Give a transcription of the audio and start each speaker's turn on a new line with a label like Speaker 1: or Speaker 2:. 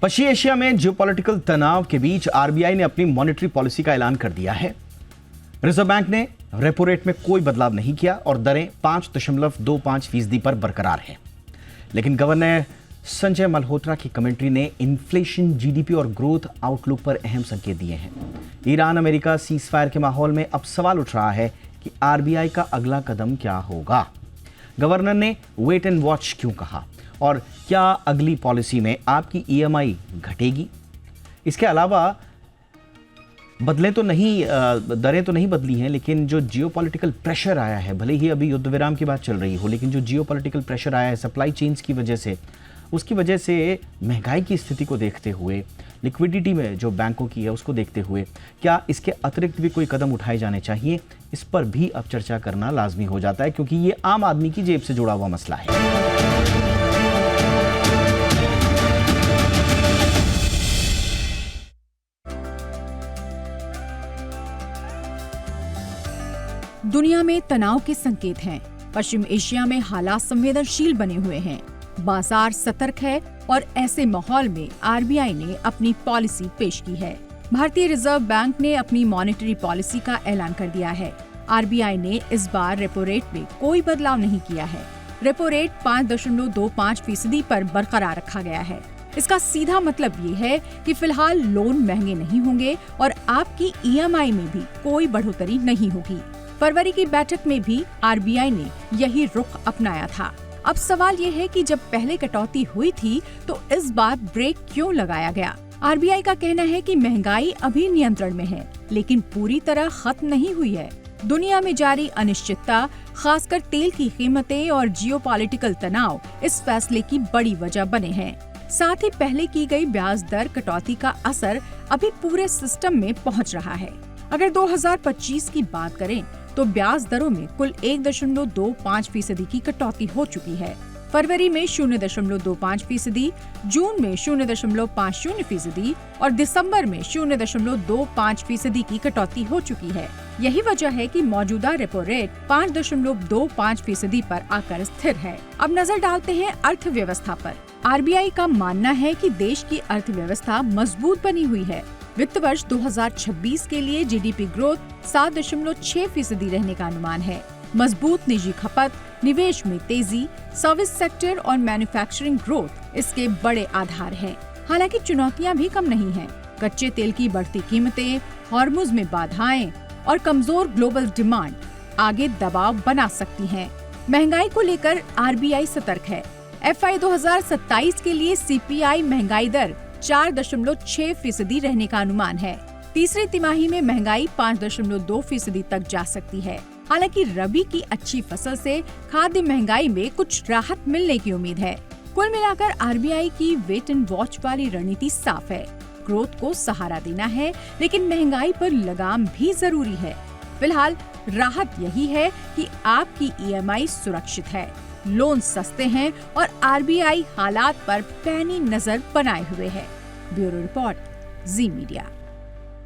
Speaker 1: पश्चिमी एशिया में जियोपॉलिटिकल तनाव के बीच आरबीआई ने अपनी मॉनेटरी पॉलिसी का ऐलान कर दिया है। रिजर्व बैंक ने रेपो रेट में कोई बदलाव नहीं किया और दरें 5.25% पर बरकरार है। लेकिन गवर्नर संजय मल्होत्रा की कमेंट्री ने इन्फ्लेशन, जीडीपी और ग्रोथ आउटलुक पर अहम संकेत दिए हैं। ईरान अमेरिका सीजफायर के माहौल में अब सवाल उठ रहा है कि आरबीआई का अगला कदम क्या होगा। गवर्नर ने वेट एंड वॉच क्यों कहा और क्या अगली पॉलिसी में आपकी ईएमआई घटेगी? इसके अलावा दरें तो नहीं बदली हैं, लेकिन जो जियोपॉलिटिकल प्रेशर आया है, भले ही अभी युद्ध विराम की बात चल रही हो, लेकिन जो जियोपॉलिटिकल प्रेशर आया है सप्लाई चेन्स की वजह से, उसकी वजह से महंगाई की स्थिति को देखते हुए, लिक्विडिटी में जो बैंकों की है उसको देखते हुए, क्या इसके अतिरिक्त भी कोई कदम उठाए जाने चाहिए? इस पर भी अब चर्चा करना लाजमी हो जाता है, क्योंकि ये आम आदमी की जेब से जुड़ा हुआ मसला है।
Speaker 2: दुनिया में तनाव के संकेत हैं। पश्चिम एशिया में हालात संवेदनशील बने हुए हैं, बाजार सतर्क है और ऐसे माहौल में आरबीआई ने अपनी पॉलिसी पेश की है। भारतीय रिजर्व बैंक ने अपनी मॉनेटरी पॉलिसी का ऐलान कर दिया है। आरबीआई ने इस बार रेपो रेट में कोई बदलाव नहीं किया है। रेपो रेट 5.25% पर बरकरार रखा गया है। इसका सीधा मतलब ये है कि फिलहाल लोन महंगे नहीं होंगे और आपकी ईएमआई में भी कोई बढ़ोतरी नहीं होगी। फरवरी की बैठक में भी आरबीआई ने यही रुख अपनाया था। अब सवाल ये है कि जब पहले कटौती हुई थी तो इस बार ब्रेक क्यों लगाया गया? आरबीआई का कहना है कि महंगाई अभी नियंत्रण में है, लेकिन पूरी तरह खत्म नहीं हुई है। दुनिया में जारी अनिश्चितता, खासकर तेल की कीमतें और जियोपॉलिटिकल तनाव इस फैसले की बड़ी वजह बने हैं। साथ ही पहले की गई ब्याज दर कटौती का असर अभी पूरे सिस्टम में पहुंच रहा है। अगर 2025 की बात करें तो ब्याज दरों में कुल 1.25% की कटौती हो चुकी है। फरवरी में 0.25%, जून में 0.50% और दिसंबर में 0.25% की कटौती हो चुकी है। यही वजह है कि मौजूदा रेपो रेट 5.25% पर आकर स्थिर है। अब नजर डालते हैं अर्थव्यवस्था पर। आरबीआई का मानना है कि देश की अर्थव्यवस्था मजबूत बनी हुई है। वित्त वर्ष 2026 के लिए जीडीपी ग्रोथ 7.6% रहने का अनुमान है। मजबूत निजी खपत, निवेश में तेजी, सर्विस सेक्टर और मैन्युफैक्चरिंग ग्रोथ इसके बड़े आधार हैं। हालांकि चुनौतियां भी कम नहीं हैं। कच्चे तेल की बढ़ती कीमतें, हॉर्मुज में बाधाएं और कमजोर ग्लोबल डिमांड आगे दबाव बना सकती हैं। महंगाई को लेकर आरबीआई सतर्क है। एफआई 2027 के लिए सीपीआई महंगाई दर 4.6% रहने का अनुमान है। तीसरी तिमाही में महंगाई 5.2% तक जा सकती है। हालांकि रबी की अच्छी फसल से खाद्य महंगाई में कुछ राहत मिलने की उम्मीद है। कुल मिलाकर आरबीआई की वेट एंड वॉच वाली रणनीति साफ है। ग्रोथ को सहारा देना है, लेकिन महंगाई पर लगाम भी जरूरी है। फिलहाल राहत यही है कि आपकी ईएमआई सुरक्षित है, लोन सस्ते हैं और आरबीआई हालात पर पैनी नजर बनाए हुए है। ब्यूरो रिपोर्ट, जी मीडिया।